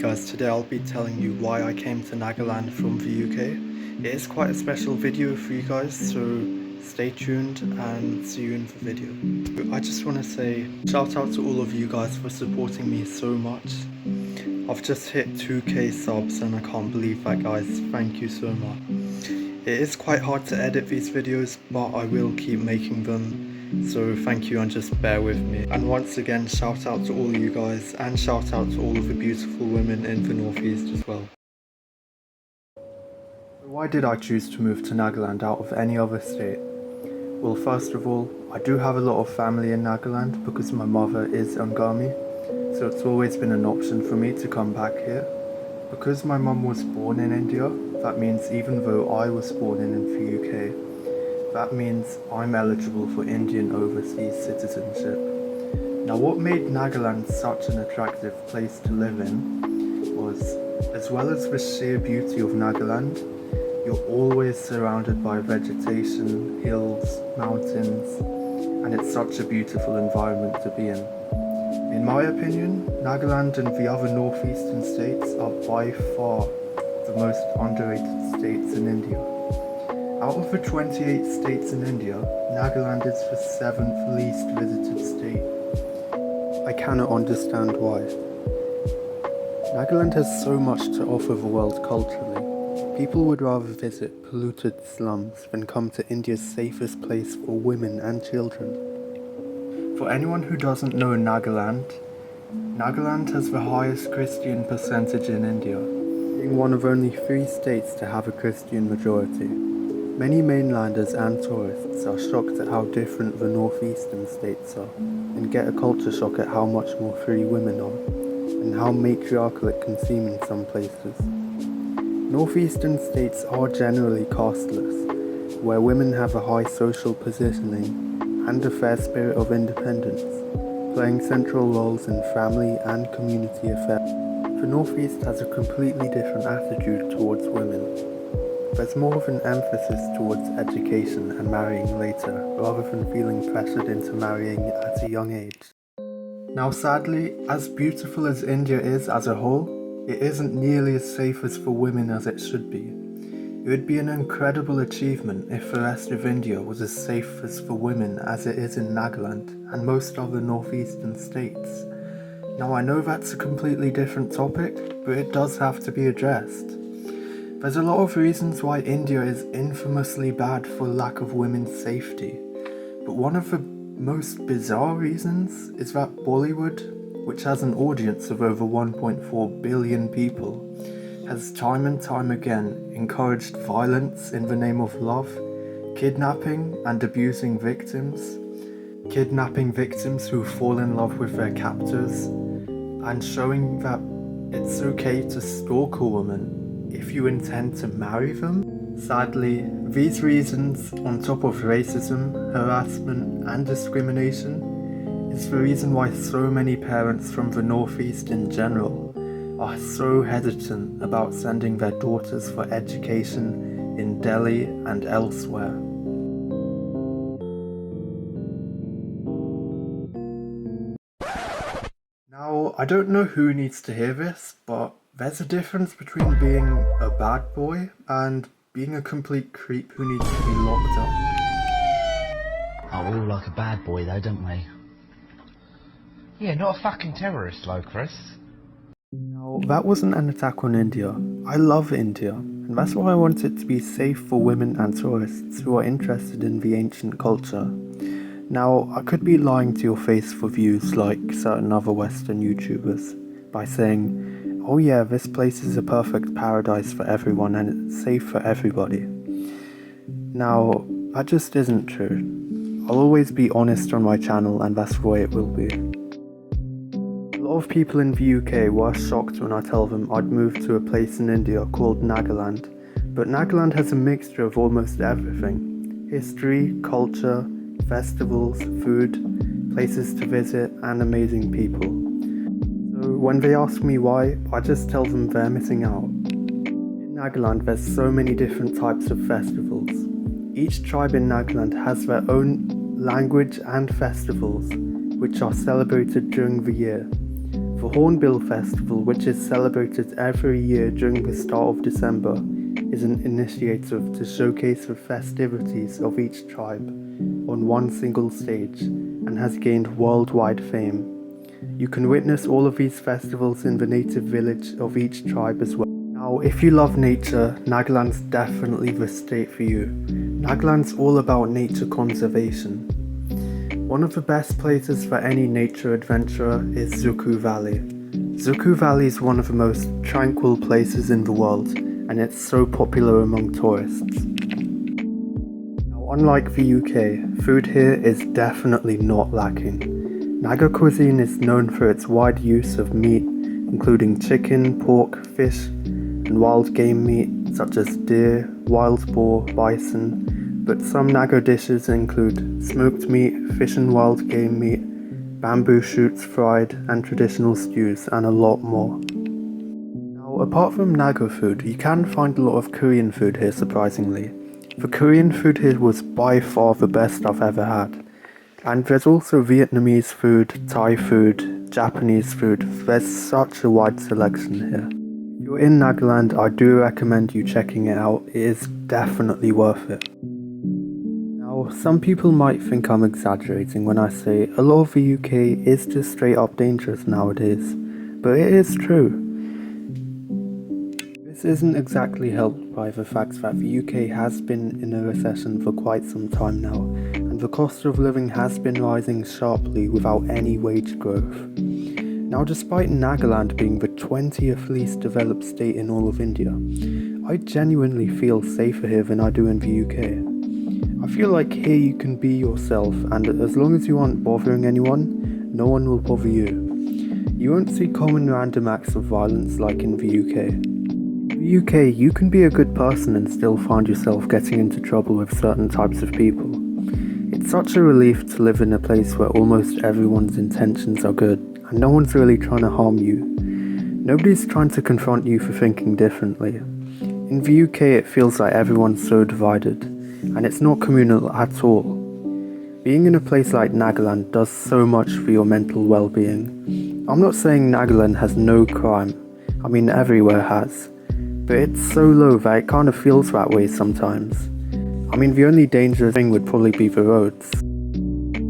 guys, today I'll be telling you why I came to Nagaland from the UK. It is quite a special video for you guys, so stay tuned and see you in the video. I just want to say shout out to all of you guys for supporting me so much. I've just hit 2k subs and I can't believe that, guys. Thank you so much. It is quite hard to edit these videos, but I will keep making them. So thank you and just bear with me. And once again, shout out to all of you guys and shout out to all of the beautiful women in the northeast as well. Why did I choose to move to Nagaland out of any other state? Well, first of all, I do have a lot of family in Nagaland because my mother is Angami, so it's always been an option for me to come back here. Because my mum was born in India, that means even though I was born in the UK, that means I'm eligible for Indian overseas citizenship. Now, what made Nagaland such an attractive place to live in was, as well as the sheer beauty of Nagaland, you're always surrounded by vegetation, hills, mountains, and it's such a beautiful environment to be in. In my opinion, Nagaland and the other northeastern states are by far the most underrated states in India. Out of the 28 states in India, Nagaland is the 7th least visited state. I cannot understand why. Nagaland has so much to offer the world culturally. People would rather visit polluted slums than come to India's safest place for women and children. For anyone who doesn't know Nagaland, Nagaland has the highest Christian percentage in India, being one of only 3 states to have a Christian majority. Many mainlanders and tourists are shocked at how different the northeastern states are, and get a culture shock at how much more free women are, and how matriarchal it can seem in some places. Northeastern states are generally casteless, where women have a high social positioning and a fair spirit of independence, playing central roles in family and community affairs. The Northeast has a completely different attitude towards women. There's more of an emphasis towards education and marrying later, rather than feeling pressured into marrying at a young age. Now sadly, as beautiful as India is as a whole, it isn't nearly as safe as for women as it should be. It would be an incredible achievement if the rest of India was as safe as for women as it is in Nagaland and most other northeastern states. Now I know that's a completely different topic, but it does have to be addressed. There's a lot of reasons why India is infamously bad for lack of women's safety, but one of the most bizarre reasons is that Bollywood, which has an audience of over 1.4 billion people, has time and time again encouraged violence in the name of love, kidnapping and abusing victims, kidnapping victims who fall in love with their captors, and showing that it's okay to stalk a woman if you intend to marry them. Sadly, these reasons, on top of racism, harassment and discrimination, is the reason why so many parents from the Northeast in general are so hesitant about sending their daughters for education in Delhi and elsewhere. Now, I don't know who needs to hear this, but there's a difference between being a bad boy and being a complete creep who needs to be locked up. Oh, we all like a bad boy though, don't we? Yeah, not a fucking terrorist though, Chris. Now, that wasn't an attack on India. I love India, and that's why I want it to be safe for women and tourists who are interested in the ancient culture. Now, I could be lying to your face for views like certain other Western YouTubers by saying, oh yeah, this place is a perfect paradise for everyone and it's safe for everybody. Now, that just isn't true. I'll always be honest on my channel and that's the way it will be. A lot of people in the UK were shocked when I tell them I'd moved to a place in India called Nagaland, but Nagaland has a mixture of almost everything. History, culture, festivals, food, places to visit and amazing people. So when they ask me why, I just tell them they're missing out. In Nagaland there's so many different types of festivals. Each tribe in Nagaland has their own language and festivals, which are celebrated during the year. The Hornbill Festival, which is celebrated every year during the start of December, is an initiative to showcase the festivities of each tribe on one single stage and has gained worldwide fame. You can witness all of these festivals in the native village of each tribe as well. Now, if you love nature, Nagaland's definitely the state for you. Nagaland's all about nature conservation. One of the best places for any nature adventurer is Zuku Valley. Zuku Valley is one of the most tranquil places in the world, and it's so popular among tourists. Now, unlike the UK, food here is definitely not lacking. Naga cuisine is known for its wide use of meat, including chicken, pork, fish, and wild game meat such as deer, wild boar, bison, but some Naga dishes include smoked meat, fish and wild game meat, bamboo shoots fried, and traditional stews, and a lot more. Now, apart from Naga food, you can find a lot of Korean food here, surprisingly. The Korean food here was by far the best I've ever had. And there's also Vietnamese food, Thai food, Japanese food. There's such a wide selection here. If you're in Nagaland, I do recommend you checking it out. It is definitely worth it. Now, some people might think I'm exaggerating when I say a lot of the UK is just straight up dangerous nowadays, but it is true. This isn't exactly helped by the fact that the UK has been in a recession for quite some time now, and the cost of living has been rising sharply without any wage growth. Now, despite Nagaland being the 20th least developed state in all of India, I genuinely feel safer here than I do in the UK. I feel like here you can be yourself, and as long as you aren't bothering anyone, no one will bother you. You won't see common random acts of violence like in the UK. In the UK, you can be a good person and still find yourself getting into trouble with certain types of people. It's such a relief to live in a place where almost everyone's intentions are good, and no one's really trying to harm you. Nobody's trying to confront you for thinking differently. In the UK, it feels like everyone's so divided, and it's not communal at all. Being in a place like Nagaland does so much for your mental well-being. I'm not saying Nagaland has no crime, I mean everywhere has, but it's so low that it kind of feels that way sometimes. I mean, the only dangerous thing would probably be the roads.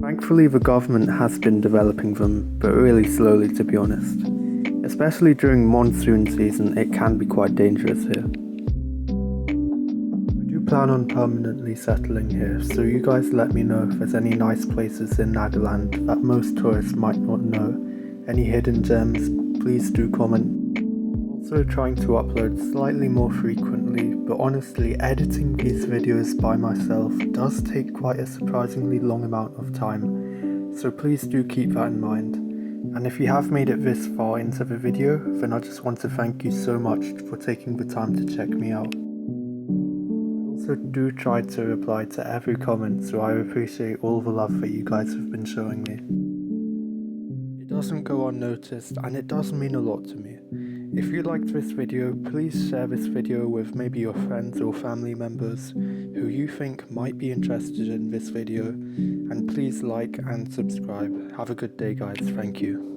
Thankfully, the government has been developing them, but really slowly, to be honest. Especially during monsoon season, it can be quite dangerous here. Plan on permanently settling here, so you guys let me know if there's any nice places in Nagaland that most tourists might not know. Any hidden gems, please do comment. Also trying to upload slightly more frequently, but honestly editing these videos by myself does take quite a surprisingly long amount of time, so please do keep that in mind. And if you have made it this far into the video, then I just want to thank you so much for taking the time to check me out. Also do try to reply to every comment, so I appreciate all the love that you guys have been showing me. It doesn't go unnoticed, and it does mean a lot to me. If you liked this video, please share this video with maybe your friends or family members who you think might be interested in this video, and please like and subscribe. Have a good day guys, thank you.